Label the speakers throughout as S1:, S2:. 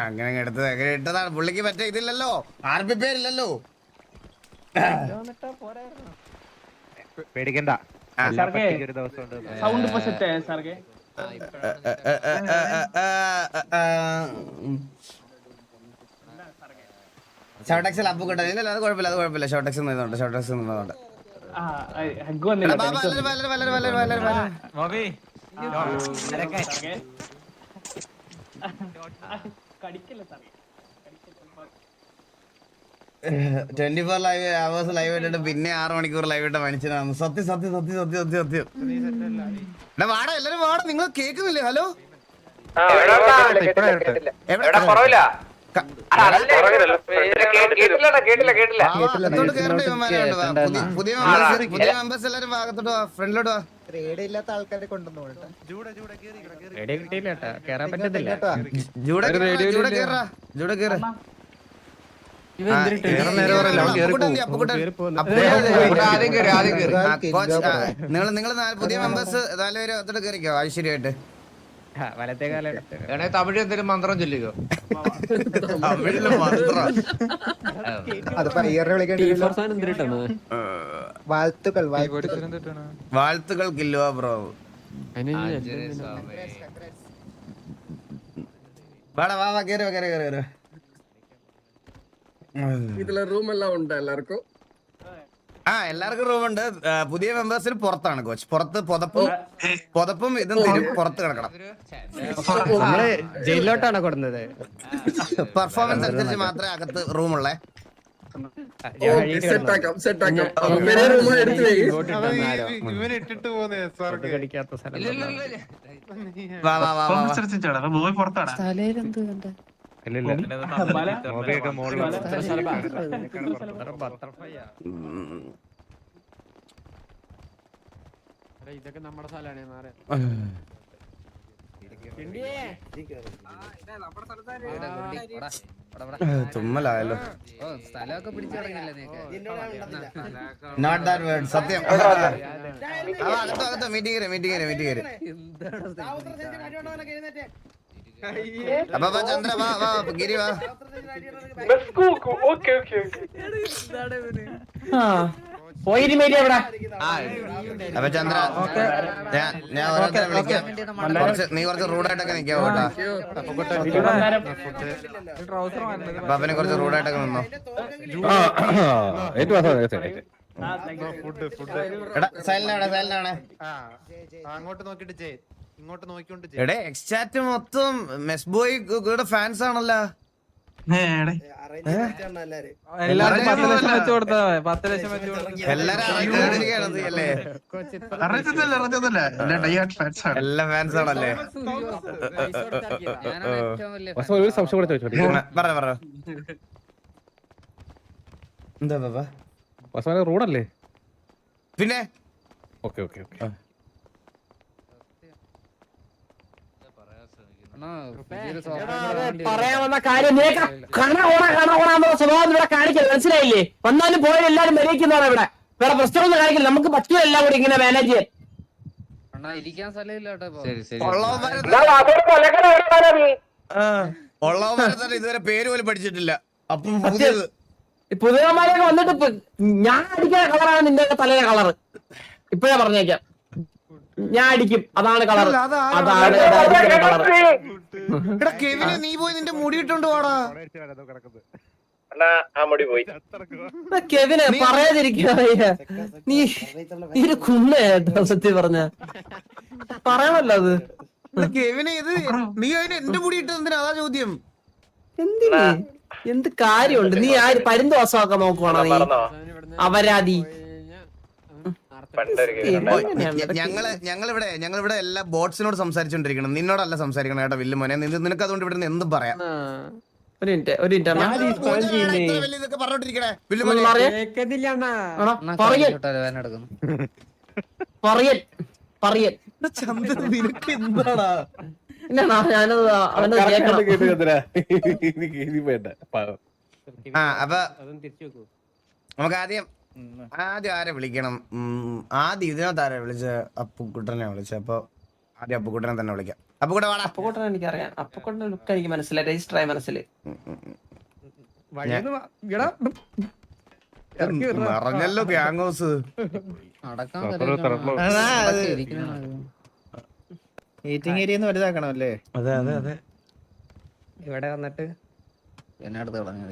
S1: അങ്ങനെ എടുത്തത് അങ്ങനെ ഇട്ടതാണ്. പുള്ളിക്ക് മറ്റേ ഇതില്ലല്ലോ, ആർപി പേരില്ലല്ലോ.
S2: പേടിക്കണ്ട, ഒരു ദിവസം
S3: സൗണ്ട് ഇപ്പൊ സെറ്റ് ആയ സാർക്ക്.
S1: ഷോട്ടക്സിൽ അപ്പ് കിട്ടാൻ ഇല്ല, അത് കുഴപ്പമില്ല, അത് കുഴപ്പമില്ല. ഷോട്ടക്സ് നിന്നോണ്ട്, ഷോട്ടക്സ് നിന്നോണ്ട്.
S3: ഹഗ് വന്നില്ല. കടിക്കല്ലേ സാറേ.
S1: 24 ലൈവ് അവേഴ്സ് ലൈവ് ഇട്ടിട്ട് പിന്നെ 6 മണിക്കൂർ ലൈവ് ഇട്ട മനുഷ്യനാണ്. സത്യം സത്യം സത്യം സത്യം സത്യം സത്യം. വാടാ, എല്ലാരും വാടാ. നിങ്ങൾ കേൾക്കുന്നില്ലേ? ഹലോ, പുതിയ മെമ്പേഴ്സ് എല്ലാരും ഭാഗത്തോട്ട് വാ, ഫ്രണ്ടിലോട്ട് വാ.
S4: ഇല്ലാത്ത ആൾക്കാരെ കൊണ്ടുവന്നു
S1: നിങ്ങൾ പുതിയ മെമ്പേഴ്സ് 4 പേര് അത്തോട്ട് കയറിക്കോ ഐശ്വര്യമായിട്ട്.
S5: തമിഴ് എന്തെങ്കിലും മന്ത്രം ചൊല്ലിക്കോ.
S1: വാഴ്ത്തുകൾ കില്ലുവാ ബ്രോ. വാടാ വാ വാ, കേറി കേറി കേറി.
S6: ഇതിലെ റൂം എല്ലാം ഉണ്ട് എല്ലാവർക്കും.
S1: എല്ലാവർക്കും റൂം ഉണ്ട്. പുതിയ മെമ്പേഴ്സിന് പുറത്താണ് കോച്ച്. പുറത്ത് പുതപ്പും ഇതും പുറത്ത് കിടക്കണം.
S2: ജയിലിലോട്ടാണ് കൊടുക്കുന്നത്.
S1: പെർഫോമൻസ് അനുസരിച്ച് മാത്രമേ അകത്ത് റൂമുള്ളേ.
S2: ഇതൊക്കെ നമ്മുടെ സ്ഥലമാണ്.
S1: തുമ്മലായല്ലോ.
S5: സ്ഥലമൊക്കെ പിടിച്ചു
S1: നോട്ട് ദാറ്റ് വേർഡ്. സത്യം. അകത്തോ മീറ്റിംഗ് അപ്പൊ ചന്ദ്ര വാ വാ, ഗിരി വാ. അപ്പൊ ചന്ദ്ര, ഞാൻ ഓരോരുത്തരെ വിളിക്കാം. നീ കുറച്ച് റൂഡായിട്ടൊക്കെ നിൽക്കാവോ കേട്ടാ. അപ്പനെ കുറച്ച് റൂഡായിട്ടൊക്കെ നിന്നോ. സൈലന്റാണ്.
S2: അങ്ങോട്ട് നോക്കിട്ട് ഇങ്ങോട്ട് നോക്കിക്കൊണ്ട്
S1: എടേ, എക്സ്ചാറ്റ് മൊത്തം മെസ് ബോയ് ഫാൻസ് ആണല്ലോ.
S7: എല്ലാരും 10 ലക്ഷം വെച്ച് കൊടുത്താ 10 ലക്ഷം വെച്ച്
S1: എല്ലാ ഫാൻസ് ആണല്ലേ.
S2: ഒരു സംശയം കൂടെ ചോദിച്ചോ.
S1: പറ എന്താ ബാബാ?
S2: റൂഡല്ലേ?
S1: പിന്നെ
S2: ഓക്കെ ഓക്കെ ഓക്കെ.
S8: പറയാൻ വന്ന കാര്യം സ്വഭാവം ഇവിടെ കാണിക്കരുത്, മനസ്സിലായില്ലേ? വന്നാലും പോയാലും എല്ലാരും മര്യാദയ്ക്കുന്നതാണ് ഇവിടെ. വേറെ പ്രശ്നമൊന്നും കാണിക്കില്ല. നമുക്ക് പറ്റുമോ എല്ലാം കൂടി ഇങ്ങനെ മാനേജ് ചെയ്യാൻ?
S1: ഇതുവരെ പേര് പോലും പഠിച്ചിട്ടില്ല. അപ്പം
S8: പുതിയമാരൊക്കെ വന്നിട്ട് ഞാൻ അടിക്കുന്ന കളറാണ് നിന്റെ തലയുടെ കളറ്. ഇപ്പഴേ പറഞ്ഞേക്കാം, ഞാൻ അടിക്കും. അതാണ് കളർ.
S1: നീ പോയി നിന്റെ മുടി ഇട്ടോണ്ട് പോടാ.
S8: കെവിനെ പറയാതിരിക്കുക. നീ ഒരു കുണ്ണേട്ടോ സത്യം പറഞ്ഞ. പറയണല്ലോ അത്.
S1: കെവിനെ ഇത് നീ അതിന് എന്റെ മുടി ഇട്ടത് എന്തിനാ? അതാ ചോദ്യം.
S8: എന്തിന്? എന്ത് കാര്യമുണ്ട്? നീ ആര് പരിന്തോഷമൊക്കെ നോക്കുവാണോ നീ? അപരാധി.
S1: ഞങ്ങളിവിടെ എല്ലാ ബോട്ട്സിനോട് സംസാരിച്ചോണ്ടിരിക്കണം. നിന്നോടല്ല സംസാരിക്കണം കേട്ടോ വില്ലു മോനെ. നിനക്ക് അതുകൊണ്ട് ഇവിടെ നിന്ന് എന്തും പറയാം.
S8: ഒരു മിനിറ്റ്
S1: പറഞ്ഞോണ്ടിരിക്കണേ. നിനക്ക് എന്താടാ?
S8: ഞാനത് അവനത് കേൾക്കണം.
S1: അപ്പൊ നമുക്ക് ആദ്യം ആരെ വിളിക്കണം? ആദ്യം ഇതിനകത്ത് ആരെ വിളിച്ച? അപ്പുക്കുട്ടനെ വിളിച്ച. അപ്പൊ ആദ്യം അപ്പുക്കുട്ടനെ തന്നെ വിളിക്കാം. അപ്പൊ കൂടെ വാടാ.
S8: അപ്പുക്കുട്ടൻ എനിക്കറിയാം. അപ്പുക്കുട്ടന്റെ ലുക്ക് എനിക്ക് മനസ്സിലായി, രജിസ്റ്റർ ആയി മനസ്സിൽ.
S1: പറഞ്ഞല്ലോ ഗ്യാങ് ഹൗസ്.
S4: മീറ്റിംഗ് ഏരിയ വലുതാക്കണം അല്ലേ?
S1: അതെ അതെ അതെ.
S5: ഇവിടെ വന്നിട്ട്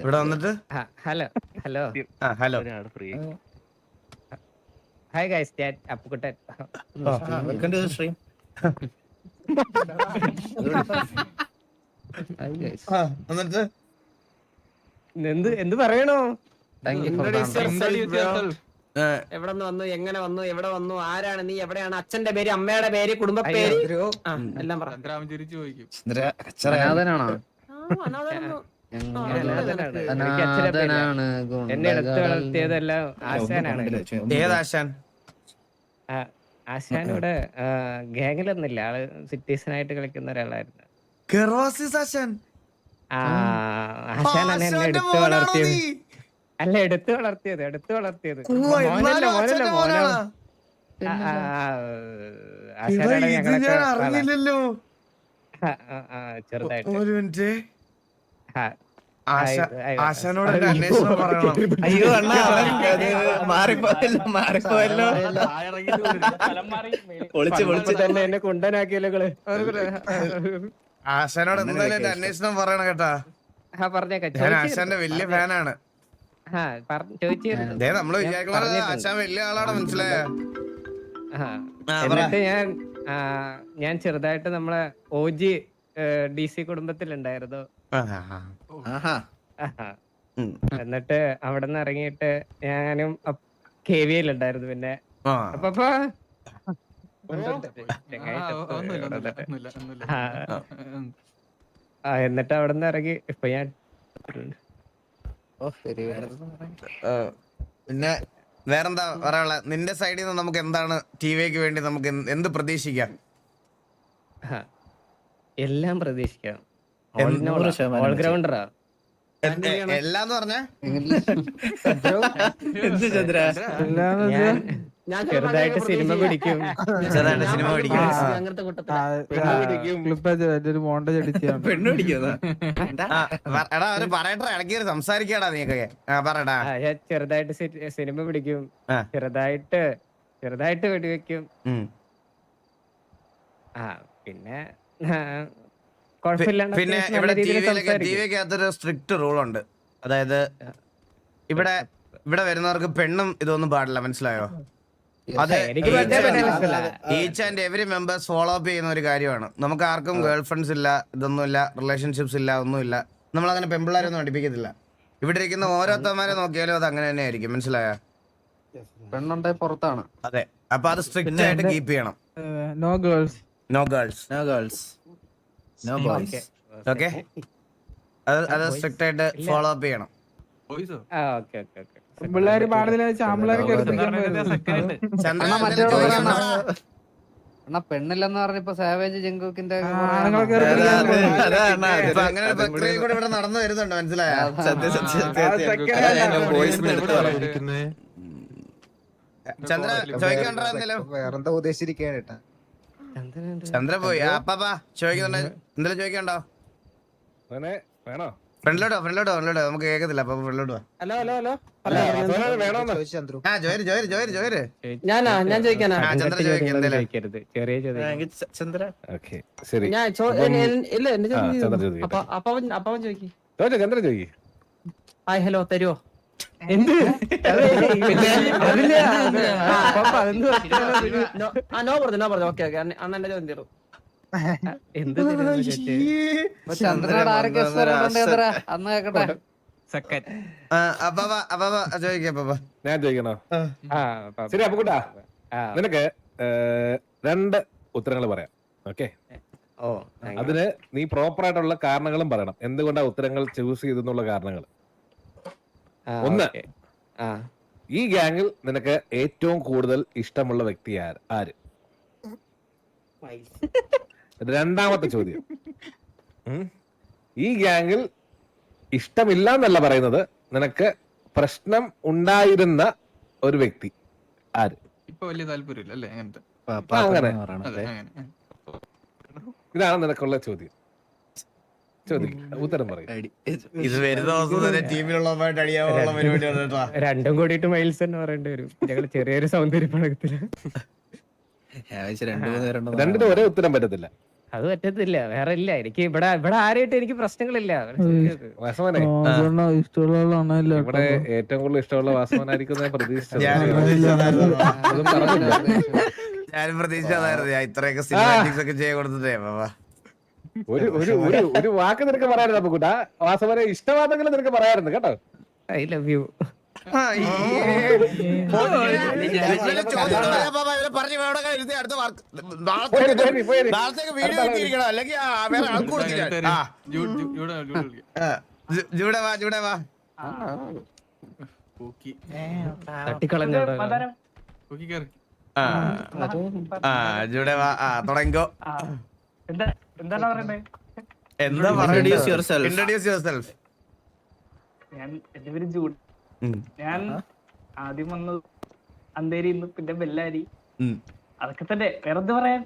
S1: ഇവിടെ വന്നിട്ട്
S5: hello hello
S1: hello.
S5: Hi guys, ഞാൻ Appukuttan.
S4: Welcome to the stream.
S1: എന്നിട്ട്
S5: എന്ത് പറയണോ?
S8: എവിടെ നിന്ന് വന്നു, എങ്ങനെ വന്നു, എവിടെ വന്നു, ആരാണ് നീ, എവിടെയാണ്, അച്ഛന്റെ പേര്, അമ്മയുടെ പേര്, കുടുംബ പേര്, എല്ലാം പറ.
S5: അനാഥനാണോ?
S3: അനാഥനാണ്,
S5: എന്നെ എടുത്ത് വളർത്തിയതെല്ലാം ആശാനാണ്.
S1: ഏതാശാൻ?
S5: ആശാൻ ഇവിടെ ഗാങ്ങിലൊന്നുമില്ല, ആള് സിറ്റീസനായിട്ട് കളിക്കുന്ന ഒരാളായിരുന്നു.
S1: കെർവാസിസ് ആശാൻ.
S5: ആശാനാണ് എന്നെ എടുത്ത് വളർത്തിയത്. അല്ല, എടുത്തു വളർത്തിയത് മോനല്ല. ആശാനാണ് ഞങ്ങളൊക്കെ
S1: അറിയില്ലല്ലോ.
S5: ചെറുതായിട്ട്.
S1: ഒരു മിനിറ്റ്. ആശാനോട് എന്റെ അന്വേഷണം പറയണം.
S4: അയ്യോ അണ്ണാ, മാറിപ്പോയല്ലോ.
S5: ഒളിച്ച് തന്നെ എന്നെ കൊണ്ടനാക്കിയല്ലോ.
S1: ആശാനോട് എന്തായാലും എന്റെ അന്വേഷണം പറയണം കേട്ടാ.
S5: പറഞ്ഞേക്കാം.
S1: ഞാൻ ആശാന്റെ വലിയ ഫാനാണ്.
S5: ചോദിച്ചിരുന്നു.
S1: നമ്മള് വിചാരിക്കുന്നത് ആശാൻ വലിയ ആളാണ്, മനസ്സിലായ?
S5: എന്നിട്ട് ഞാൻ ചെറുതായിട്ട് നമ്മളെ OG DC കുടുംബത്തിലുണ്ടായിരുന്നു. എന്നിട്ട് അവിടെ നിന്ന് ഇറങ്ങിയിട്ട് ഞാനും KVL ഉണ്ടായിരുന്നു. പിന്നെ അപ്പൊ എന്നിട്ട് അവിടെ നിന്ന് ഇറങ്ങി ഇപ്പൊ ഞാൻ
S1: പിന്നെ വേറെന്താ പറയാനുള്ള? നിന്റെ സൈഡിൽ നിന്ന് നമുക്ക് എന്താണ് TVക്ക് വേണ്ടി നമുക്ക് എന്ത് പ്രതീക്ഷിക്കാം?
S5: എല്ലാം പ്രതീക്ഷിക്കാം. ഓൾഗ്രൗണ്ടറാ.
S1: എല്ലാന്ന് പറഞ്ഞ
S5: ഞാൻ ചെറുതായിട്ട് സിനിമ പിടിക്കും.
S1: സിനിമ പിടിക്കും.
S6: പെണ്ണ് പിടിക്കുന്നതാ.
S1: എടാ അവര് പറയട്ടെ, ഇടയ്ക്ക് സംസാരിക്കാടാ നീക്കൊക്കെ. പറയടാ.
S5: ഞാൻ ചെറുതായിട്ട് സിനിമ പിടിക്കും, ചെറുതായിട്ട് വെടിവെക്കും. പിന്നെ
S1: പിന്നെ ഇവിടെ TVക്കകത്തൊരു സ്ട്രിക്റ്റ് റൂൾ ഉണ്ട്. അതായത് ഇവിടെ വരുന്നവർക്ക് പെണ്ണും ഇതൊന്നും പാടില്ല, മനസ്സിലായോ? അതെ, each and every members follow up ചെയ്യുന്ന ഒരു കാര്യമാണ്. നമുക്ക് ആർക്കും ഗേൾ ഫ്രണ്ട്സ് ഇല്ല, ഇതൊന്നുമില്ല, റിലേഷൻഷിപ്സ് ഇല്ല, ഒന്നുമില്ല. നമ്മളങ്ങനെ പെമ്പിള്ളാരൊന്നും പഠിപ്പിക്കത്തില്ല. ഇവിടെ ഇരിക്കുന്ന ഓരോരുത്തന്മാരെ നോക്കിയാലും അത് അങ്ങനെ തന്നെ ആയിരിക്കും, മനസ്സിലായോ?
S2: പെണ്ണുണ്ടെ പുറത്താണ്.
S1: അതെ, അപ്പൊ അത് സ്ട്രിക്റ്റ് ആയിട്ട് കീപ്പ് ചെയ്യണം.
S7: No girls.
S1: ഓക്കെ, അത് സ്ട്രിക്റ്റ് ആയിട്ട് ഫോളോ അപ്പ് ചെയ്യണം.
S7: പിള്ളേര് പാടുന്നില്ല, ആമ്പിള്ളേരൊക്കെ
S5: പെണ്ണില്ലെന്ന് പറഞ്ഞപ്പോ സാവേജ് ജങ്കൂക്കിന്റെ
S1: അങ്ങനെ ഒരു പ്രക്രിയ കൂടെ ഇവിടെ നടന്നു വരുന്നുണ്ട്, മനസ്സിലായോ? ചന്ദ്ര ചോദിക്കണ്ടോ?
S4: വേറെന്താ ഉദ്ദേശിച്ചിരിക്കേട്ടാ?
S1: ചന്ദ്ര പോയി. അപ്പാ ചോദിക്കുന്നുണ്ട്, എന്തെങ്കിലും ചോദിക്കണ്ടോ?
S2: വേണോ?
S1: ഫ്രണ്ടിലോട്ടോ നമുക്ക് കേൾക്കത്തില്ല. അപ്പൊ ഫ്രണ്ടിലോട്ടോ.
S8: Hello hello hello.
S4: ചന്ദ്രു,
S1: ജോയര്
S8: ഞാൻ ചോദിക്കാനാ.
S1: ചന്ദ്ര ചോദിക്കും എന്തേലും.
S5: ചോദിക്കരുത്, ചെറിയ ചോദ്യം.
S4: ചന്ദ്ര
S2: ശരി,
S8: ഞാൻ ഇല്ല, എന്റെ അപ്പാവൻ ചോദിക്കും.
S2: ചന്ദ്ര ചോദിക്കും.
S8: ഹായ് ഹലോ തരുവോ? നോ പറഞ്ഞു. ഓക്കെ അണ്ണന്റെ ചോദ്യം തീർന്നു.
S5: എന്ത് ചന്ദ്രനോട് ആരൊക്കെ അന്ന് കേക്കട്ടെ.
S1: ചോദിക്കാം.
S2: ഞാൻ ചോദിക്കണോ? ശരി, അപ്പുക്കുട്ടാ, നിനക്ക് 2 ഉത്തരങ്ങൾ പറയാം. ഓക്കെ, അതിന് നീ പ്രോപ്പർ ആയിട്ടുള്ള കാരണങ്ങളും പറയണം. എന്തുകൊണ്ടാ ഉത്തരങ്ങൾ ചൂസ് ചെയ്തെന്നുള്ള കാരണങ്ങൾ. 1, ഈ ഗ്യാങ്ങിൽ നിനക്ക് ഏറ്റവും കൂടുതൽ ഇഷ്ടമുള്ള വ്യക്തി ആര്? രണ്ടാമത്തെ ചോദ്യം, ഈ ഗ്യാങ്ങിൽ ഇഷ്ടമില്ല എന്നല്ല പറയുന്നത്, നിനക്ക് പ്രശ്നം ഉണ്ടായിരുന്ന ഒരു വ്യക്തി ആര്?
S7: ഇപ്പൊ വലിയ താല്പര്യമില്ല അല്ലേ അങ്ങനത്തെ?
S2: അങ്ങനെ ഇതാണ് നിനക്കുള്ള ചോദ്യം. ഉത്തരം പറയും.
S1: ഇത് വരുന്ന ദിവസം തന്നെ ടീമിലുള്ളവരുമായിട്ട് അടിയാവുള്ള പരിപാടിയാണ് കേട്ടോ.
S5: രണ്ടും കൂടിയിട്ട് മൈൽസ് എന്ന് പറയേണ്ടി വരും. ഞങ്ങൾ ചെറിയൊരു സൗന്ദര്യ പഴകത്തില്
S2: രണ്ടിനും ഒരേ ഉത്തരം പറ്റത്തില്ല.
S5: അത് പറ്റത്തില്ല. വേറെ ഇല്ല. എനിക്ക് ഇവിടെ ആരായിട്ട് എനിക്ക് പ്രശ്നങ്ങളില്ല.
S2: വാസവനെ
S6: ഇഷ്ടമുള്ള
S2: ഇവിടെ ഏറ്റവും കൂടുതൽ ഇഷ്ടമുള്ള വാസവനായിരിക്കും ഞാൻ പ്രതീക്ഷിച്ചത്. അതും പറഞ്ഞില്ല.
S1: ഞാനും പ്രതീക്ഷിച്ചതായിരുന്നു. ഞാൻ ഇത്രയൊക്കെ സിനിമാറ്റിക്സ് ഒക്കെ ചെയ്യാൻ കൊടുത്തതേ.
S2: ഒരു വാക്ക് നിനക്ക് പറയായിരുന്നു. അപ്പൊ കൂട്ടാ വാസവനെ ഇഷ്ടമാണെങ്കിലും നിനക്ക് പറയായിരുന്നു കേട്ടോ.
S5: I love you.
S1: അല്ലെങ്കിൽ വേറെ ആൾക്ക് കൊടുത്തില്ല. ജൂടെ വാ
S5: തട്ടിക്കളഞ്ഞോട്ടോ.
S1: ജൂടെ വാ. തുടങ്ങിക്കോ.
S5: എന്താണ് പറയണ്ടേ?
S1: എന്താ ഇൻട്രൊഡ്യൂസ് യുവർസെൽഫ്.
S9: എന്റെ പേര് ജൂൺ. ഞാൻ ആദ്യം വന്നത് അന്തേരിന്ന്, പിന്നെ ബെല്ലാരി. അതൊക്കെ തന്നെ. വേറെ എന്ത് പറയാൻ?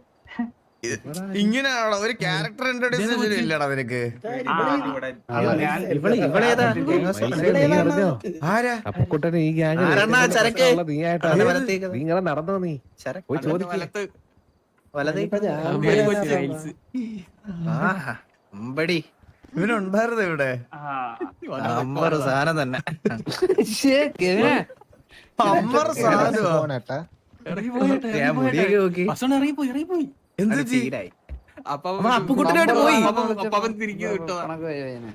S1: ഇങ്ങനെയാണോ ഒരു ക്യാരക്ടർ ഇൻട്രൊഡ്യൂസ് ഇല്ലടാ നിനക്ക്?
S2: അപ്പുക്കുട്ടന് ഈ ഗ്യാങ് നീ ഇങ്ങനെ നടന്നോ? നീ പോയി ചോദിക്കും.
S1: ഇവനുണ്ടായിരുന്നു ഇവിടെ
S4: സാധനം തന്നെ.
S1: എന്ത്
S3: അപ്പുക്കുട്ടനായിട്ട് പോയി.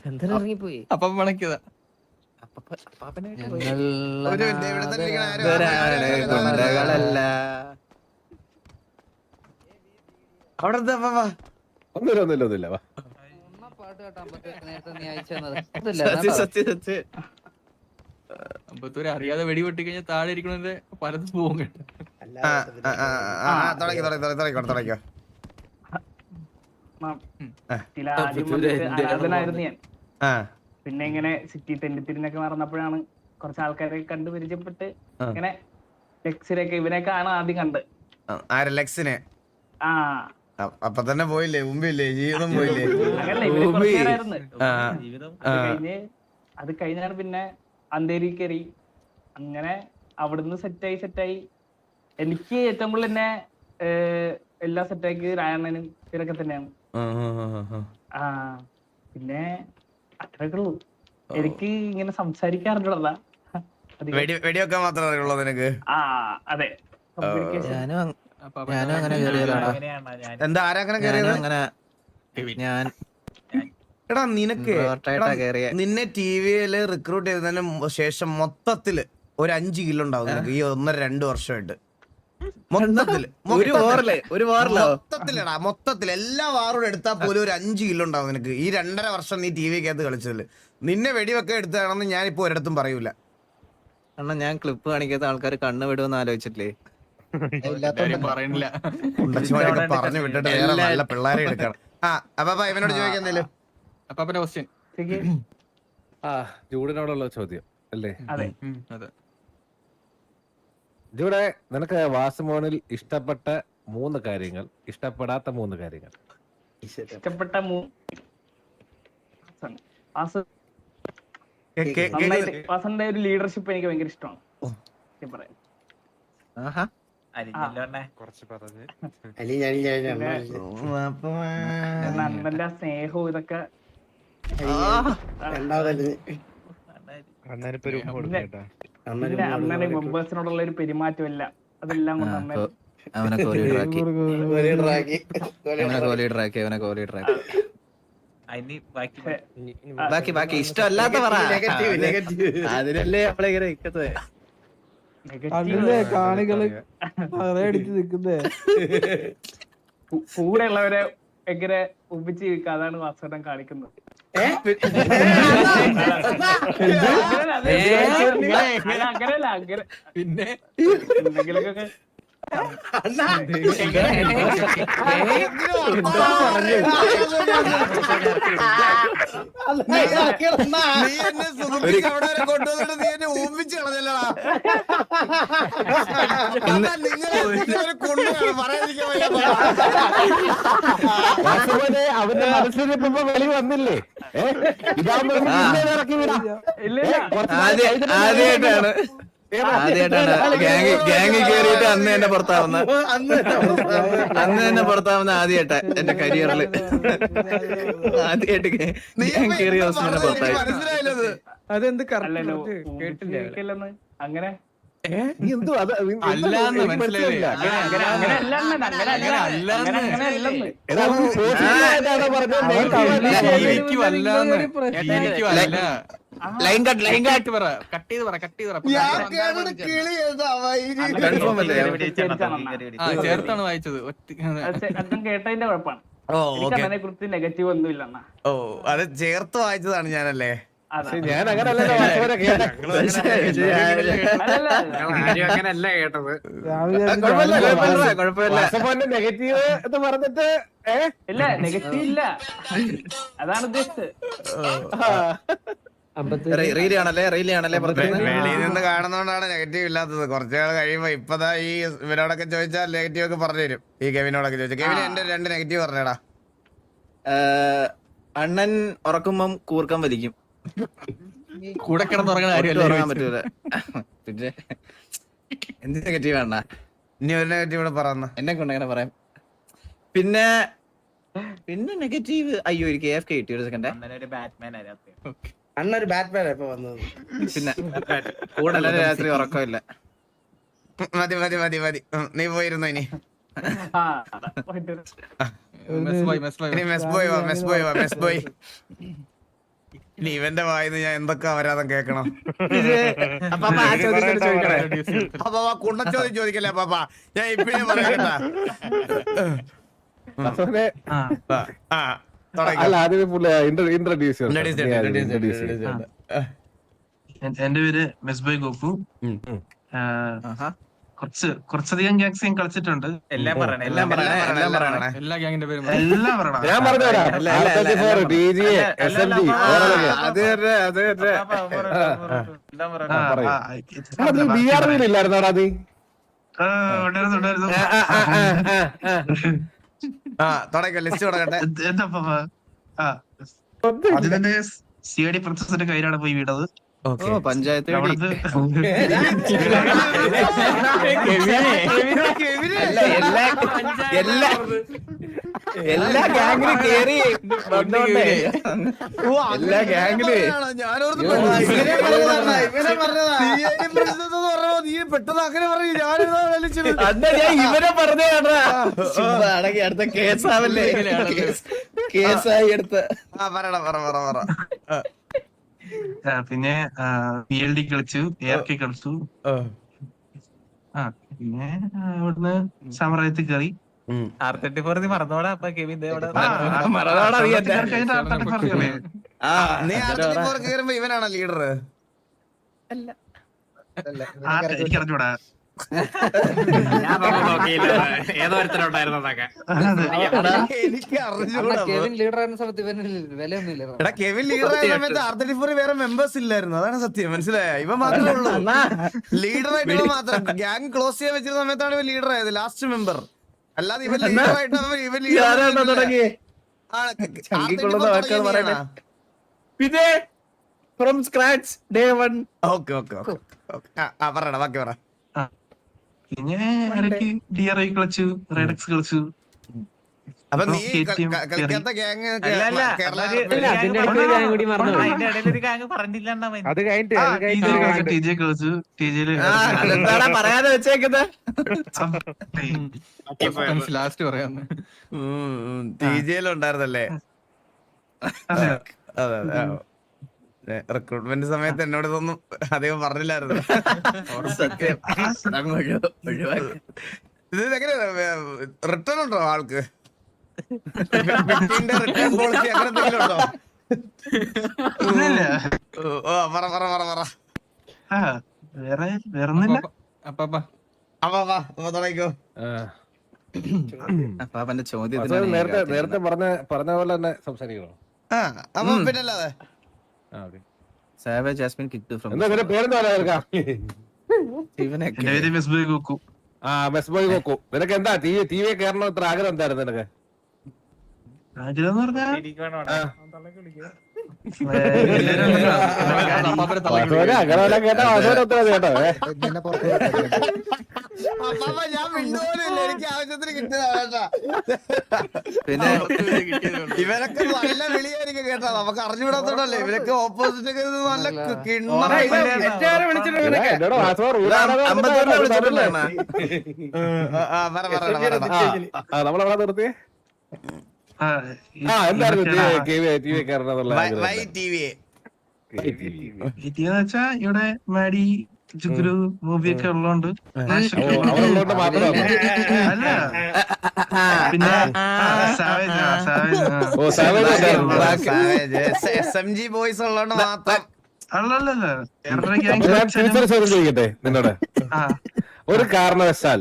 S5: എന്തിനാ ഇറങ്ങിപ്പോയി?
S3: അപ്പം മണക്കിയതാ.
S1: ഒരു മിനിറ്റ്, ഇവിടെ തന്നെ ഇരിക്കണ അവിടെ എന്താ പാപ്പാ?
S2: ഒന്നുമില്ല വാ.
S3: അമ്പത്തൂര് അറിയാതെ വെടി പൊട്ടി കഴിഞ്ഞാൽ താഴെ ഇരിക്കണേ പലതും പോകും കേട്ടോ.
S1: തുടങ്ങിക്കോ.
S9: ആരാധനായിരുന്നു ഞാൻ. പിന്നെ ഇങ്ങനെ സിറ്റി തെണ്ടിത്തിരിനൊക്കെ നടന്നപ്പോഴാണ് കുറച്ച് ആൾക്കാരെ കണ്ടു പരിചയപ്പെട്ട് ഇങ്ങനെ ലെക്സിനൊക്കെ ഇവനെയൊക്കെ ആണ് ആദ്യം കണ്ട്.
S1: ലെക്സിനെ
S9: ആ
S1: അപ്പൊ തന്നെ പോയില്ലേ? മുമ്പില്ലേ? ജീവിതം പോയില്ലേ?
S9: അത് കഴിഞ്ഞാണ് പിന്നെ അന്തേരി കയറി. അങ്ങനെ അവിടുന്ന് സെറ്റായി. എനിക്ക് ഏറ്റവും കൂടുതൽ എന്നെ എല്ലാം സെറ്റാക്കി രായണ്ണനും ഇവരൊക്കെ തന്നെയാണ്. പിന്നെ അത്രയൊക്കെ ഉള്ളൂ. എനിക്ക് ഇങ്ങനെ സംസാരിക്കാറുള്ള
S1: വെടിവെക്കാൻ മാത്രമേ അറിയുള്ളൂ നിനക്ക്?
S9: ആ അതെ.
S4: ഞാനും അങ്ങനെ കേറിയതാണ്.
S1: എന്താ ആരാ അങ്ങനെ കേറിയത്?
S4: ഞാൻ
S1: എടാ നിനക്ക് നിന്നെ ടിവിയില് റിക്രൂട്ട് ചെയ്തതിന് ശേഷം മൊത്തത്തില് ഒരു 5 കിലോ ഉണ്ടാവും നിനക്ക് ഈ 1.5-2 വർഷമായിട്ട്. മൊത്തത്തില് എല്ലാ വാറും എടുത്താൽ പോലും ഒരു 5 കിലോ ഉണ്ടാവും നിനക്ക് ഈ 2.5 വർഷം നീ ടി വിക്കകത്ത് കളിച്ചതില്. നിന്നെ വെടിവെക്കാൻ എടുത്തതാണെന്ന് ഞാനിപ്പോ ഒരിടത്തും പറയൂല.
S4: അണ്ണാ ഞാൻ ക്ലിപ്പ് കാണിക്കാത്ത ആൾക്കാർ കണ്ണ് വിടുമെന്ന് ആലോചിച്ചിട്ടില്ലേ?
S3: പറയണില്ല.
S1: പറഞ്ഞു വിട്ടിട്ട് വേറെ നല്ല പിള്ളേരെ എടുക്കണം. അപ്പൊ ഇവനോട് ചോദിക്കുന്നേലും
S3: അപ്പാപ്പന്റെ ക്വസ്റ്റ്യൻ.
S2: ജൂഡിനോടുള്ള ചോദ്യം അല്ലേ?
S9: അതെ.
S2: ജൂടെ, നിനക്ക് വാസുമോനിൽ ഇഷ്ടപ്പെട്ട 3 കാര്യങ്ങൾ, ഇഷ്ടപ്പെടാത്ത 3 കാര്യങ്ങൾ.
S9: ഇഷ്ടപ്പെട്ട വാസന്റെ ഒരു ലീഡർഷിപ്പ് എനിക്ക് ഭയങ്കര ഇഷ്ടമാണ്. അണ്ണന്റെ സ്നേഹവും ഇതൊക്കെ. അണ്ണന്റെ മെമ്പേഴ്സിനോടുള്ള ഒരു പെരുമാറ്റം എല്ലാം അതെല്ലാം കൊണ്ട്
S4: അവനെ ബാക്കി ഇഷ്ടമല്ലാത്ത പറ. അതിനല്ലേ നമ്മളിങ്ങനെ നിൽക്കുന്നത്.
S6: അതില്ലേ കാണികള് അടിച്ച് നിക്കുന്നേ.
S9: കൂടെ ഉള്ളവരെ എങ്ങനെ ഒപ്പിച്ച് നിൽക്കുക, അതാണ് വാസവൻ കാണിക്കുന്നത്. അങ്ങനെയല്ല, അങ്ങനെ
S3: പിന്നെ
S9: എന്തെങ്കിലൊക്കെ
S1: നീ എന്നെ സുഖിപ്പിച്ച് അവിടെ വരെ കൊണ്ടുവന്നിട്ട് നീ എന്നെ ഓമ്പിച്ച് കളഞ്ഞല്ലടാ. നിങ്ങൾ കൊണ്ടുപോകണം പറയാതിരിക്കാൻ വയ്യ.
S2: വാസുവിനെ അവന്റെ മനസ്സിൽ ഇപ്പൊ വെളി വന്നില്ലേ? ഇതാകുമ്പോ ഇറക്കി വിടാം.
S4: ആദ്യമായിട്ടാണ് ഗ്യാങ് കേറിയിട്ട് അന്ന് തന്നെ പുറത്താവുന്ന ആദ്യമായിട്ടാ എന്റെ കരിയറിൽ ആദ്യമായിട്ട് ഗ്യാങ് കേറിയ ദിവസം തന്നെ പുറത്തായി.
S1: മനസ്സിലായില്ലത്.
S5: അതെന്ത്
S9: അല്ലല്ലോ
S5: കേട്ടില്ലേ?
S9: കേട്ടില്ലെന്ന് അങ്ങനെ
S2: നീ എന്തോ
S3: അല്ലാന്ന് മനസ്സിലായില്ല.
S4: ലൈൻ കട്ട്
S3: പറ, കട്ട് ചെയ്ത് പറ. ചേർത്താണ് വായിച്ചത്.
S9: അതും കേട്ടതിന്റെ കുഴപ്പമാണ്.
S1: ഓ
S9: അതിനെ കുറിച്ച് നെഗറ്റീവ് ഒന്നും ഇല്ല.
S1: ഓ അത് ചേർത്ത് വായിച്ചതാണ് ഞാനല്ലേ.
S2: ഞാൻ അങ്ങനല്ലല്ലോ വാസുവിനെ കേട്ടെ.
S5: അങ്ങനല്ല കേട്ടത്.
S4: കുഴപ്പമില്ല.
S2: വാസുവിന്റെ നെഗറ്റീവ് എന്ന് പറഞ്ഞിട്ട്
S9: ഇല്ല നെഗറ്റീവ് ഇല്ല, അതാണ് ഉദ്ദേശിച്ചത്.
S4: റീലാണല്ലേ
S1: വെളിയിൽ നിന്ന് കാണുന്നോണ്ടാണ് നെഗറ്റീവ് ഇല്ലാത്തത്. കുറച്ചുനാൾ കഴിയുമ്പോ ഇപ്പതാ ഈ ഇവരോടൊക്കെ ചോദിച്ചാൽ നെഗറ്റീവ് ഒക്കെ പറഞ്ഞു തരും. ഈ കെവിനോടൊക്കെ ചോദിച്ചു. കെവിൻ എന്റെ 2 നെഗറ്റീവ് പറഞ്ഞേടാ.
S4: അണ്ണൻ ഉറക്കുമ്പം കൂർക്കം വലിക്കും.
S3: കൂടെ കിടന്നുറങ്ങണ
S4: ഉറങ്ങാൻ പറ്റൂല. പിന്നെ എന്ത് നെഗറ്റീവ് ആണ്?
S1: ഇനി ഒരു നെഗറ്റീവ് കൂടെ പറഞ്ഞ
S4: എന്നെ കൊണ്ട് അങ്ങനെ പറയാം. പിന്നെ നെഗറ്റീവ് അയ്യോ എനിക്ക് AFK കിട്ടി. ഒരു സെക്കൻഡ്.
S6: അണ്ണൊരു ബാറ്റ്മാൻ ഇപ്പൊ വന്നത്.
S4: പിന്നെ കൂടുതൽ രാത്രി ഉറക്കമില്ല.
S1: മതി മതി മതി മതി. നീ പോയിരുന്നു. ഇനി ഇനി മെസ് ബോയ് വാ, മെസ് ബോയ് വാ, മെസ് ബോയ്. ഇനി ഇവന്റെ വായിന്ന് ഞാൻ എന്തൊക്കെ വരാതെ കേക്കണം. അപ്പൊ കുണ്ടച്ചോദ്യം ചോദിക്കല്ലേ അപ്പാ? ഞാൻ ഇപ്പഴേ പറയട്ടാ.
S2: വാസുവിനെ
S1: ആ
S2: അല്ല ആദ്യം ഇൻട്രൊഡ്യൂസ്
S10: എന്റെ പേര് മെസ്ബോയ് ഗോപു. കുറച്ചധികം ഗ്യാങ്സ് ഞാൻ കളിച്ചിട്ടുണ്ട്.
S4: എല്ലാം പറയണേ.
S3: എല്ലാ ഗ്യാങ്ങിന്റെ പേരും
S10: എല്ലാം പറയണം.
S2: ഞാൻ പറഞ്ഞുതരാം. ഇല്ലായിരുന്നോടാ നീ?
S10: ഉണ്ടായിരുന്നു.
S1: ആ തുടക്ക ലിസ്റ്റ് തുടങ്ങട്ടെ.
S10: എന്താ അതിന്റെ CID പ്രൊസസിന്റെ കയ്യിലാണ് പോയി വീണത്.
S4: പഞ്ചായത്ത്
S10: അവിടുന്ന്
S4: എല്ലാ ഗ്യാങ്ങിലും കേറി എല്ലാ ഗ്യാങ്ങില്
S1: പെട്ടെന്ന് അങ്ങനെ പറയും. ഞാൻ
S4: ഇവരെ പറഞ്ഞാടാ അടുത്ത കേസാവല്ലേ? കേസായി എടുത്ത
S10: പിന്നെ PLD കളിച്ചു, ARK കളിച്ചു. പിന്നെ അവിടുന്ന് സമറായത്തിൽ കയറി.
S4: R34 നീ മറന്നോടാ. അപ്പൊ കെവിൻ
S1: നീ കേറുമ്പോ ഇവനാണോ ലീഡർ?
S10: എനിക്ക് അറിഞ്ഞൂടാ.
S1: എനിക്ക് അറിഞ്ഞൂടാ.
S5: കെവിൻ ലീഡർ ആയിരുന്ന സമയത്ത് ഇവന് വിലയൊന്നുമില്ല.
S1: എടാ കെവിൻ ലീഡർ ആയ സമയത്ത് R34 വേറെ മെമ്പേഴ്സ് ഇല്ലായിരുന്നു. അതാണ് സത്യം. മനസ്സിലായ? ഇവ മാത്രമേ ഉള്ളൂ ലീഡറായിട്ട്. ഇവ മാത്രം ഗ്യാങ് ക്ലോസ് ചെയ്യാൻ വെച്ചിരുന്ന സമയത്താണ് ഇവ ലീഡർ ആയത്, ലാസ്റ്റ് മെമ്പർ. അല്ലാതെ ഇവൻ ലീഡറായിട്ട്
S4: പിന്നെ from scratch day 1.
S1: Okay okay okay പറയടാ ബാക്കി പറ.
S10: പിന്നെ ഇടയ്ക്ക് DRI കളിച്ചു, റൈഡക്സ് കളിച്ചു.
S1: അപ്പൊ നീ കളിക്കാത്ത ഗ്യാങ്
S2: അത് കഴിഞ്ഞിട്ട്
S10: TJ കളിച്ചു. TJയില്
S4: പറയാതെ വെച്ചേക്കുന്നത്
S3: ലാസ്റ്റ് പറയാന്ന്.
S1: TJ-ലുണ്ടായിരുന്നല്ലേ? അതെ അതെ. റിക്രൂട്ട്മെന്റ് സമയത്ത് എന്നോട് ഇതൊന്നും അധികം പറഞ്ഞില്ലായിരുന്നു. ഇത് എങ്ങനെ റിട്ടേൺ ഉണ്ടോ ആൾക്ക്? റിട്ടേൺ പോളിസി അങ്ങനെ എന്തെങ്കിലും ഉണ്ടോ? പറ പറ പറ പറ.
S10: വേറെ ഒന്നുമില്ല.
S1: തുടങ്ങിക്കോ.
S4: അപ്പാപ്പന്റെ ചോദ്യം
S2: നേരത്തെ പറഞ്ഞ പോലെ തന്നെ സംസാരിക്കണോ?
S1: ആ അപ്പൊ പിന്നല്ലാതെ
S4: സാവേജ് ജാസ്മിൻ കിക്ക് ഫ്രം
S2: എന്താ നിന്റെ പേരെന്താ കേൾക്കാം?
S10: എന്റെ പേര് മെസ്ബോയ് ഗോക്കു.
S2: ആ ബെസ്റ്റ് ബോയ് കോക്കു. നിനക്ക് എന്താ ടി വി കയറണം ഇത്ര ആഗ്രഹം എന്തായിരുന്നു നിനക്ക്?
S10: ആഗ്രഹം എന്ന് പറഞ്ഞാൽ
S2: അങ്ങനെ കേട്ടോ അതോടെ ഉത്തരവാദി കേട്ടോ.
S1: ഞാൻ മിണ്ടുപോലുമില്ല, എനിക്ക് ആവശ്യത്തിന് കിട്ടിയതാ കേട്ടാ.
S4: പിന്നെ
S1: ഇവരൊക്കെ നല്ല വിളിയായിരിക്കും കേട്ടാ, നമുക്ക് അറിഞ്ഞുവിടാത്തോണ്ടല്ലേ ഇവരൊക്കെ ഓപ്പോസിറ്റ് ഒക്കെ നല്ല കിണ്ണ
S2: എന്നോട് വാസവ റൂളാണോ
S4: അമ്പത്തൂരിനെ വിളിച്ചിട്ടില്ലേ അണ്ണാ?
S2: നമ്മളെവിടെ നിർത്തിയേ? ആ എന്തായിരുന്നു ടി വി കയറണമെന്നുള്ള ആഗ്രഹം?
S10: എന്ന് വെച്ചാ ഇവിടെ മാഡി ജുഗുരു മൂവിയൊക്കെ ഉള്ളതുകൊണ്ട്
S2: അവരുള്ളതുകൊണ്ട് മാത്രമാണ്.
S10: അല്ല പിന്നെ
S2: ഓ സാവേജ്
S1: SMG ബോയ്സ് ഉള്ളതുകൊണ്ട് മാത്രം.
S10: അല്ലല്ല
S2: ഞാൻ ടീച്ചർ ചോദ്യം ചോദിക്കട്ടെ നിന്നോട്. ഒരു കാരണവശാൽ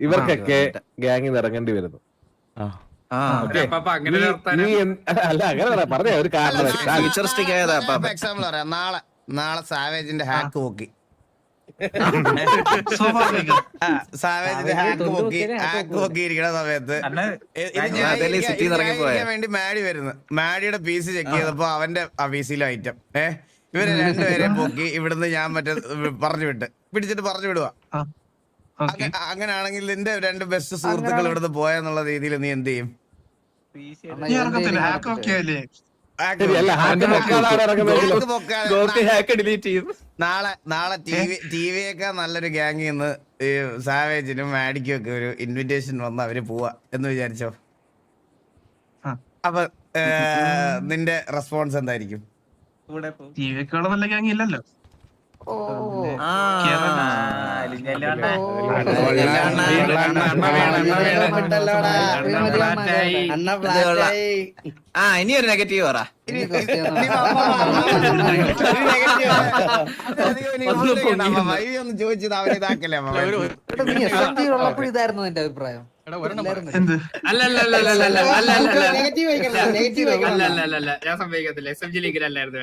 S2: ഇവർക്കൊക്കെ ഗാങ്ങിൽ നിന്ന് ഇറങ്ങേണ്ടി വരുന്നു. ഓക്കേ. നീ അല്ല അങ്ങനെ പറഞ്ഞ ഒരു കാരണവശാൽ
S4: ഫ്യൂച്ചറിസ്റ്റിക് ആയതാ അപ്പാപ്പൻ.
S1: എക്സാമ്പിൾ പറയാം, നാളെ സാവേജിന്റെ ഹാക്ക് പോക്കി
S10: സ്വാഭാവികം.
S1: സാവേജിന്റെ ഹാക്ക് പോക്കി ഇരിക്കുന്ന സമയത്ത്
S4: അതല്ലേ city ന്ന് ഇറങ്ങി പോയെ.
S1: വേണ്ടി മാഡി വരുന്നു. മാഡിയുടെ PC ചെക്ക് ചെയ്തപ്പോ അവന്റെ ആ PC-ലെ ഐറ്റം ഇവര് രണ്ടുപേരെ പൊക്കി ഇവിടുന്ന് ഞാൻ മറ്റേ പിടിച്ചിട്ട് പറഞ്ഞു വിടുക. അങ്ങനെയാണെങ്കിൽ നിന്റെ രണ്ട് ബെസ്റ്റ് സുഹൃത്തുക്കൾ ഇവിടുന്ന് പോയെന്നുള്ള രീതിയിൽ നീ എന്ത് ചെയ്യും?
S10: നീ ഇറങ്ങത്തില്ല, ഹാക്ക് ഓക്കെ അല്ലേ?
S2: ശരിയല്ല
S4: ഗോക്ക് ഹാക്ക് ഡിലീറ്റ് ചെയ്യും.
S1: നാളെ ടിവിയൊക്കെ നല്ലൊരു ഗ്യാങ്ങിൽ നിന്ന് ഈ സാവേജിനും മാഡിക്കും ഒക്കെ ഒരു ഇൻവിറ്റേഷൻ വന്ന് അവര് പോവാ എന്ന് വിചാരിച്ചോ? അപ്പൊ നിന്റെ റെസ്പോൺസ് എന്തായിരിക്കും?
S10: ടിവിയൊക്കെ നല്ല ഗ്യാങ് ഇല്ലല്ലോ.
S4: ഇനി ഒരു നെഗറ്റീവ് പറ.
S1: ഒന്ന് ചോദിച്ചത് അവനെ ഇതാക്കല്ലേ
S6: ഇതായിരുന്നു എന്റെ അഭിപ്രായം.
S10: എന്ത്
S5: ഞാൻ സംഭവിക്കത്തില്ല. SMG ലീഗിലല്ലായിരുന്നു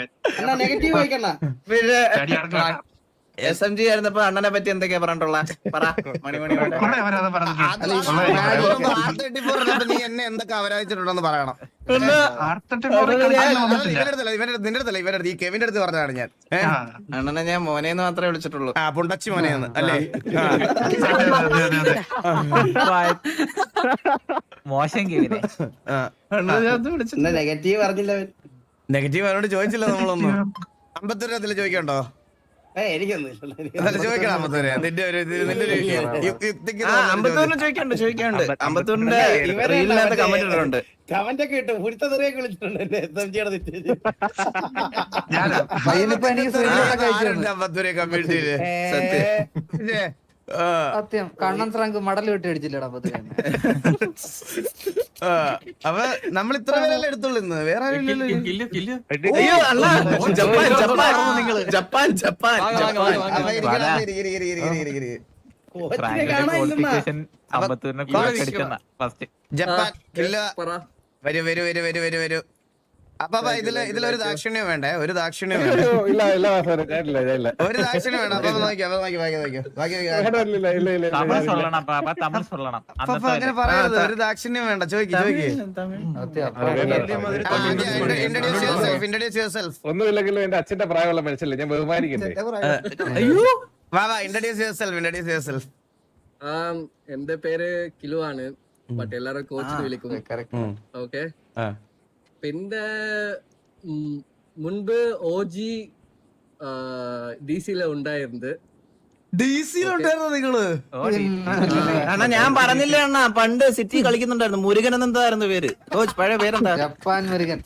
S4: SMG ആയിരുന്നപ്പോ അണ്ണനെ പറ്റി എന്തൊക്കെയാ പറഞ്ഞിട്ടുള്ള പറ മണിമണി.
S10: കൊറേ അവരത് പറഞ്ഞിട്ടുണ്ട്.
S1: നീ എന്നെ എന്തൊക്കെ അവരായിച്ചിട്ടുണ്ടെന്ന് പറയണം.
S10: നിന്റെ
S1: അടുത്തല്ല ഇവരുടെ ഈ കെവിന്റെ അടുത്ത് പറഞ്ഞതാണ് ഞാൻ.
S4: അണ്ണനെ ഞാൻ മോനേന്ന് മാത്രമേ വിളിച്ചിട്ടുള്ളൂ.
S1: ആ പുണ്ടച്ചി മോനെന്ന് അല്ലേ?
S5: മോശം
S4: നെഗറ്റീവ് പറഞ്ഞില്ല.
S1: നെഗറ്റീവ് അവരോട് ചോദിച്ചില്ല നമ്മളൊന്നും. 50 രൂപ ചോദിക്കണ്ടോ? ചോദിക്കണം 50 രൂപ. നിന്റെ ഒരു യുക്തിക്ക്
S4: അമ്പത്തൂരിന് ചോദിക്കാണ്ട്. അമ്പത്തൂരിന്റെ റീലിനകത്ത് കമന്റ് ഇട്ടിട്ടുണ്ട്.
S8: കമന്റൊക്കെ ഇട്ടു പുരിത്തറിയൊക്കെ വിളിച്ചിട്ടുണ്ട്.
S1: കമ്മ്യൂണിറ്റിയില്
S6: സത്യം കണ്ണൻ സ്രാങ്ക് മടൽ വിട്ട് അടിച്ചില്ലടാ.
S1: അപ്പൊ നമ്മൾ ഇത്ര പേരല്ലേ എടുത്തുള്ളൂ ഇന്ന്, വേറെ
S4: അയ്യോ അണ്ണാ ജപ്പാൻ
S1: ജപ്പാൻ വരൂ. അപ്പൊ ഇതിലൊരു ദാക്ഷിണ്യം വേണ്ടേ? ഒരു ദാക്ഷിണ്യം വേണ്ട. ഒരു ദാക്ഷിണ്യം വേണ്ട. അപ്പൊ നോക്കിയോ അങ്ങനെ പറയരുത്. ഒരു ദാക്ഷിണ്യം വേണ്ട. ചോദിക്ക്. Introduce yourself.
S2: ഒന്നുമില്ലെങ്കിലും എന്റെ അച്ഛന്റെ പ്രായമുള്ള മനുഷ്യല്ലേ, ഞാൻ ബഹുമാനിക്കണ്ടേ?
S1: വാ introduce yourself.
S8: എന്റെ പേര് കിലു ആണ്. ബട്ട് എല്ലാരും കോച്ചിന് വിളിക്കും. ഓക്കെ. പിന്നെ മുൻപ് OG DC-യില ഉണ്ടായിരുന്നത്.
S1: നിങ്ങള്
S4: അണ്ണാ ഞാൻ പറഞ്ഞില്ലേ അണ്ണാ, പണ്ട് സിറ്റി കളിക്കുന്നുണ്ടായിരുന്നു. മുരുകൻ എന്തായിരുന്നു പേര്? കോച്ച് പഴയ പേരെന്താ?
S6: ജപ്പാൻ മുരുകൻ.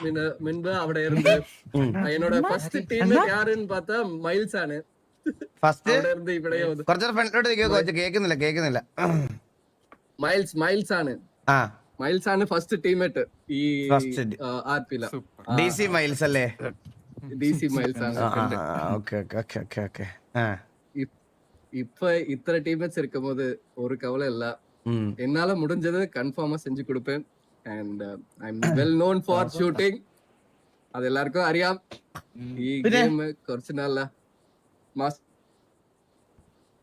S8: പിന്നെ മുൻപ് അവിടെ ഇരുന്നത്. എന്നോட ഫസ്റ്റ് ടീം യാരുன்னு பார்த்தா മൈൽസ് ആണ്.
S1: ഫസ്റ്റ് കുറച്ചൊരു ഫ്രണ്ടിലോട്ട് കേൾക്കുന്നില്ല.
S8: മൈൽസ് ആണ് ഫസ്റ്റ് ടീമേറ്റ് ഈ ആർപിയില.
S1: DC മൈൽസ് അല്ലേ?
S8: DC മൈൽസ് ആണ്.
S11: இப்ப இத்தனை டீம்மேட்ஸ் இருக்கும்போது ஒரு கவலை இல்ல. என்னால முடிஞ்சது கன்ஃபார்மா செஞ்சு கொடுப்பேன். And I am well known for shooting. அது எல்லாருக்கும் അറിയാം. ഈ ഗെയിം കുറച്ച് നാള മാസ്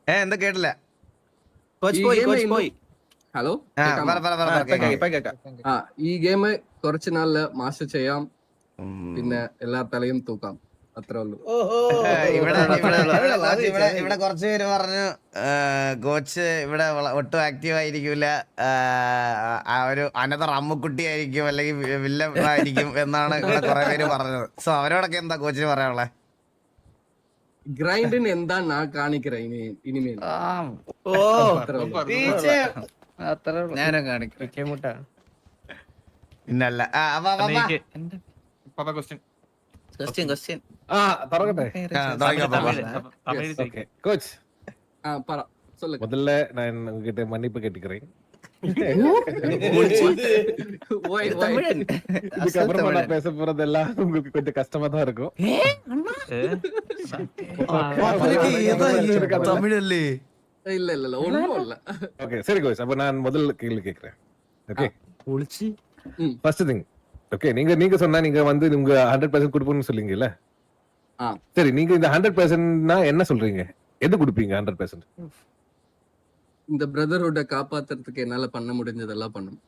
S1: എന്താ കേട്ടില്ല?
S11: ഹലോ, ഈ ഗെയിം കുറച്ച് നാളില് മാസ്റ്റർ ചെയ്യാം, പിന്നെ എല്ലാ തലയും തൂക്കാം. അത്രേ ഉള്ളൂ.
S1: ഇവിടെ കുറച്ച് പേര് പറഞ്ഞു കോച്ച് ഇവിടെ ഒട്ടും ആക്റ്റീവ് ആയിരിക്കൂല, ഒരു അനന്തർ അമ്മുക്കുട്ടി ആയിരിക്കും അല്ലെങ്കിൽ വില്ലൻ ആയിരിക്കും എന്നാണ് ഇവിടെ കുറെ പേര് പറഞ്ഞത്. സോ അവരോടൊക്കെ എന്താ കോച്ചിന് പറയാനുള്ളത്?
S11: ഗ്രൈൻഡിന് എന്താ ഞാൻ കാണിக்கிறேன் ഇനിമേൽ.
S4: ഞാനും കാണിക്കും.
S1: പിന്നല്ല
S2: തുടങ്ങട്ടെ கோச். முதல்ல நான் உங்ககிட்ட மன்னிப்பு கேட்டுக்கிறேன். இதுக்கப்புறமா நான் பேச போறதெல்லாம் உங்களுக்கு கொஞ்சம் கஷ்டமா தான் இருக்கும்.
S1: തമിഴല്ലേ?
S11: இல்ல இல்ல இல்ல ஒண்ணும் இல்ல.
S2: ஓகே சரி கோச், அப்ப நான் முதல் கேள்வி கேக்குறேன். ஓகே, ஃபர்ஸ்ட் திங், ஓகே, நீங்க சொன்னா நீங்க வந்து உங்க 100% கொடுப்பீங்கன்னு சொல்லுவீங்கல்ல. சரி, நீங்க இந்த 100%னா என்ன சொல்றீங்க? எது கொடுப்பீங்க 100%?
S11: இந்த பிரதர்ஹுட்ட காப்பாத்துறதுக்கு என்னால பண்ண முடிஞ்சதெல்லாம் பண்ணும்.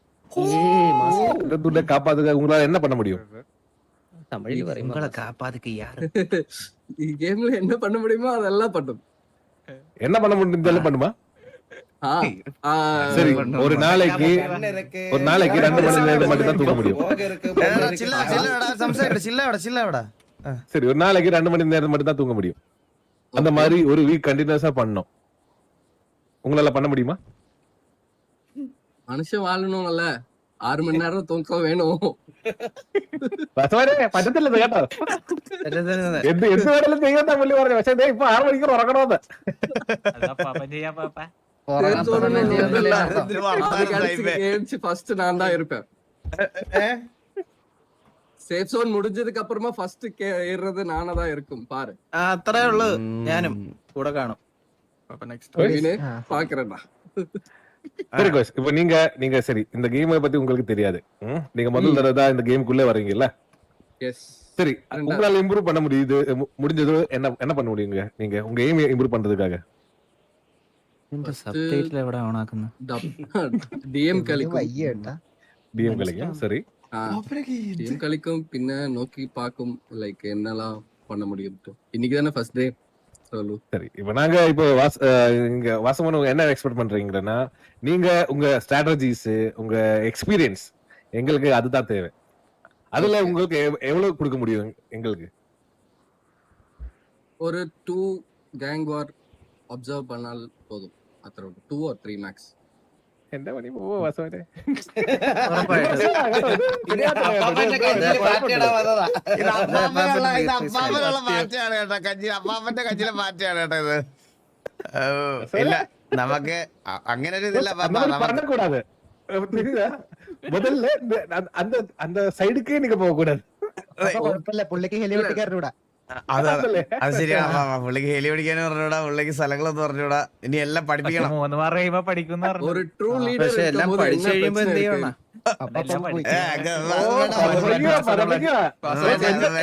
S2: பிரதர்ஹுட்ட காப்பாத்துக்க உங்களால என்ன பண்ண முடியும்?
S4: உங்களை காப்பாதுக்கு யாரு?
S11: ഈ ഗെയിമിൽ என்ன பண்ண முடியுமோ அதெல்லாம் பண்ணும்.
S2: என்ன பண்ண முடிஞ்சாலும் பண்ணுமா? சரி, ஒரு நாளைக்கு 2 மணி நேரம் மட்டும் தான் தூங்க முடியும். சரி, ஒரு நாளைக்கு 2 மணி நேரம் மட்டும் தான் தூங்க முடியும். அந்த மாதிரி ஒரு வீக் கண்டினியூஸா பண்ணணும். உங்களால பண்ண முடியுமா?
S11: മനുഷ്യൻ വാഴணும்ல, 6 മണി നേരം തൂക്കം വേണം.
S2: പറ്റത്തില്ല കേട്ടോ. എന്ത് വേണേലും ചെയ്യാൻ പുള്ളി പറഞ്ഞു. പക്ഷെ ഇപ്പൊ 6 മണിക്കൂർ ഉറങ്ങണമെന്ന്.
S11: ஃபர்ஸ்ட் நான் தான் இருப்பேன். സേഫ് സോൺ മുടിഞ്ഞதுக்கு അപ്പുറമാ ഫസ്റ്റ് ഏറുന്നത് നാനതാ இருக்கும் பாரு.
S4: അത്രേ ഉള്ളൂ. ഞാനും കൂടെ കാണും.
S11: பாக்குறேன்டா.
S2: சரி கோச், இப்போ நீங்க சரி, இந்த கேமை பத்தி உங்களுக்கு தெரியாது. நீங்க முதல் தடவை தான் இந்த கேமுக்குள்ள வரீங்கல்ல.
S11: எஸ்.
S2: சரி, உங்களால இம்ப்ரூவ் பண்ண முடிஞ்சது என்ன பண்ண முடியுங்க? நீங்க உங்க எய்ம் இம்ப்ரூவ் பண்றதுக்காக
S11: DM കളിക്കും.
S2: சரி,
S11: DM കളിക്കും, പിന്നെ നോക്കി പാക്കും ലൈക്ക് என்னலாம் பண்ண முடியும். இன்னைக்கு தானே ஃபர்ஸ்ட் டே.
S2: சரி, இப்போ நாங்க இப்போ இங்க வாசமன் என்ன எக்ஸ்பெக்ட் பண்றீங்கன்னா, நீங்க உங்க ஸ்ட்ராட்டஜிஸ், உங்க எக்ஸ்பீரியன்ஸ் எங்களுக்கு அதுதான் தேவை. அதுல உங்களுக்கு எவ்வளவு கொடுக்க முடியும் எங்களுக்கு?
S11: ஒரு 2 கேங் வார் அப்சர்வ் பண்ணால் போதும். அത്ര 2 or 3 மேக்ஸ்.
S2: എന്താ പണി പോവോ വാസവനെ?
S1: അപ്പാപ്പന്റെ കഞ്ഞിലെ മാറ്റയാണ് കേട്ടോ ഇത്. ഇല്ല, നമുക്ക് അങ്ങനെ ഒരു ഇതില്ല.
S2: பண்ணக்கூடாது. முதல்ல அந்த சைடுக்கே நீங்க போக கூடாது.
S5: പുള്ളിക്ക് ഹെലികോപ്റ്റർ
S1: അത് ശരിയാണ്. പുള്ളിക്ക് ഹെലി പിടിക്കാനും പറഞ്ഞൂടാ, പുള്ളിക്ക് സ്ഥലങ്ങളൊന്നും പറഞ്ഞൂടാ. ഇനി എല്ലാം പഠിപ്പിക്കണം.
S7: 3 മാസം കഴിയുമ്പോ പഠിക്കുന്ന
S11: ഒരു ട്രൂ ലീഡർ
S4: പക്ഷെ എല്ലാം പഠിച്ചു കഴിയുമ്പോ എന്ത് ചെയ്യണം?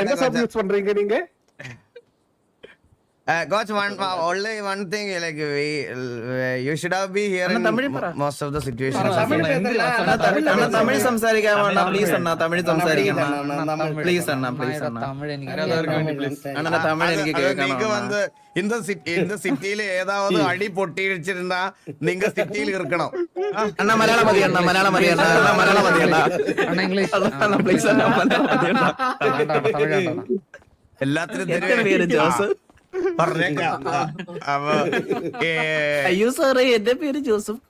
S2: என்ன சப்ஜெக்ட்ஸ் பண்றீங்க நீங்க?
S1: Coach, only one thing, like you should have been here in most of the situations.
S4: Tamil സംസാരിക്കാൻ വേണ്ട പ്ലീസ് അണ്ണാ. തമിഴ് സംസാരിക്കണം പ്ലീസ് അണ്ണാ. പ്ലീസ് അണ്ണാ. തമിഴ് എനിക്ക് കേൾക്കണം.
S1: நீங்க வந்து இந்த சிட்டியில ஏதாவது அடி பொட்டி வச்சிருந்தா நீங்க சிட்டியில் இருக்கணும்.
S4: അണ്ണാ മലയാളം മതി അണ്ണാ. മലയാളം മതി അണ്ണാ. മലയാളം മതി അണ്ണാ.
S6: ഇംഗ്ലീഷ്
S4: പ്ലീസ് അണ്ണാ. മലയാളം മതി അണ്ണാ.
S1: എല്ലാത്തിനും
S4: പേര് ജോസ്. അയ്യോ സാറേ, എന്റെ പേര് ജോസഫ്.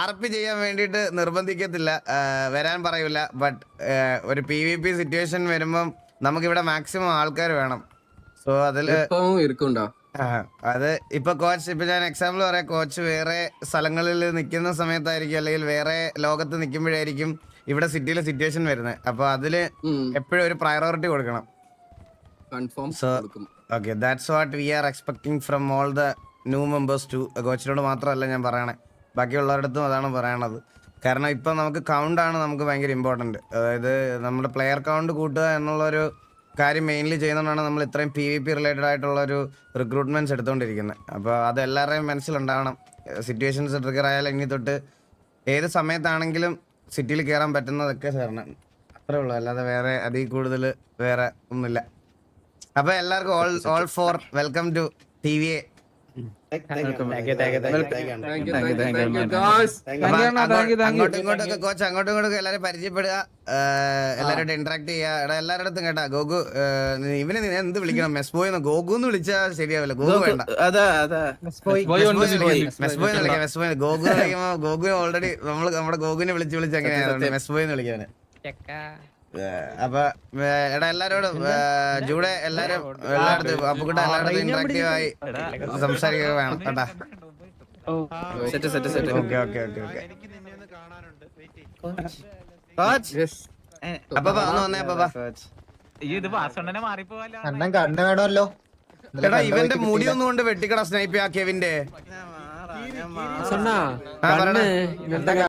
S1: RP ചെയ്യാൻ വേണ്ടിട്ട് നിർബന്ധിക്കത്തില്ല, വരാൻ പറയൂല. ബട്ട് ഒരു PvP സിറ്റുവേഷൻ വരുമ്പം നമുക്കിവിടെ മാക്സിമം ആൾക്കാർ വേണം. സോ അതില് അത് ഇപ്പൊ കോച്ച്, ഇപ്പൊ ഞാൻ എക്സാമ്പിൾ പറയാം, കോച്ച് വേറെ സ്ഥലങ്ങളിൽ നിൽക്കുന്ന സമയത്തായിരിക്കും അല്ലെങ്കിൽ വേറെ ലോകത്ത് നിൽക്കുമ്പോഴായിരിക്കും ഇവിടെ സിറ്റിയിലെ സിറ്റുവേഷൻ വരുന്നത്. അപ്പൊ അതില് എപ്പോഴും ഒരു പ്രയോറിറ്റി കൊടുക്കണം.
S11: കൺഫേം
S1: So,
S11: കൊടുക്കും.
S1: okay, that's what we are expecting from all the new members too. കോച്ചിനോട് മാത്രമല്ല ഞാൻ പറയണേ, ബാക്കിയുള്ളവരടുത്തും അതാണ് പറയണത്. കാരണം ഇപ്പം നമുക്ക് കൗണ്ടാണ് നമുക്ക് ഭയങ്കര ഇമ്പോർട്ടൻറ്റ്. അതായത് നമ്മുടെ പ്ലെയർ കൗണ്ട് കൂട്ടുക എന്നുള്ളൊരു കാര്യം മെയിൻലി ചെയ്യുന്നതുകൊണ്ടാണ് നമ്മൾ ഇത്രയും PvP റിലേറ്റഡ് ആയിട്ടുള്ളൊരു റിക്രൂട്ട്മെൻറ്റ്സ് എടുത്തുകൊണ്ടിരിക്കുന്നത്. അപ്പോൾ അത് എല്ലാവരുടെയും മനസ്സിലുണ്ടാവണം. സിറ്റുവേഷൻസ് ട്രിഗർ ആയാലും ഇനി തൊട്ട് ഏത് സമയത്താണെങ്കിലും സിറ്റിയിൽ കയറാൻ പറ്റുന്നതൊക്കെ ചേരണം. അത്രേ ഉള്ളൂ, അല്ലാതെ വേറെ അതിൽ കൂടുതൽ വേറെ ഒന്നുമില്ല. അപ്പൊ എല്ലാവർക്കും all for welcome to TVA. അങ്ങോട്ടും ഇങ്ങോട്ടൊക്കെ കോച്ച് അങ്ങോട്ടും ഇങ്ങോട്ടൊക്കെ എല്ലാരും പരിചയപ്പെടുക, എല്ലാവരും ഇന്ററാക്ട് ചെയ്യുക. എടാ എല്ലാവരുടെ അടുത്തും കേട്ടാ ഗോഗു, ഇവനെ നീ എന്ത് വിളിക്കണം? മെസ്ബോയ് ഗോഗു എന്ന് വിളിച്ചാൽ ശരിയാവില്ല. ഗോഗു വേണ്ട, മെസ്ബോയ് വിളിക്കാം. മെസ്ബോയ് ഗോഗു വിളിക്കുമ്പോ ഗോഗു ഓൾറെഡി നമ്മുടെ ഗോഗുവിനെ വിളിച്ച് അങ്ങനെയാണ് മെസ്ബോയ് എന്ന് വിളിക്കാന്. അപ്പൊ എടാ എല്ലാരോടും ജൂടെ എല്ലാരും എല്ലായിടത്തും അപ്പുകുട്ട എല്ലായിടത്തും ഇന്ററാക്റ്റീവ് ആയി സംസാരിക്കുക വേണം കേട്ടാ. Okay okay okay okay. അപ്പൊ വന്നേ അപ്പൊ
S5: കണ്ണു വേണമല്ലോ.
S1: എടാ ഇവന്റെ മുടി ഒന്നും കൊണ്ട് വെട്ടിക്കട സ്നൈപ്പ് ആ കെവിന്റെ.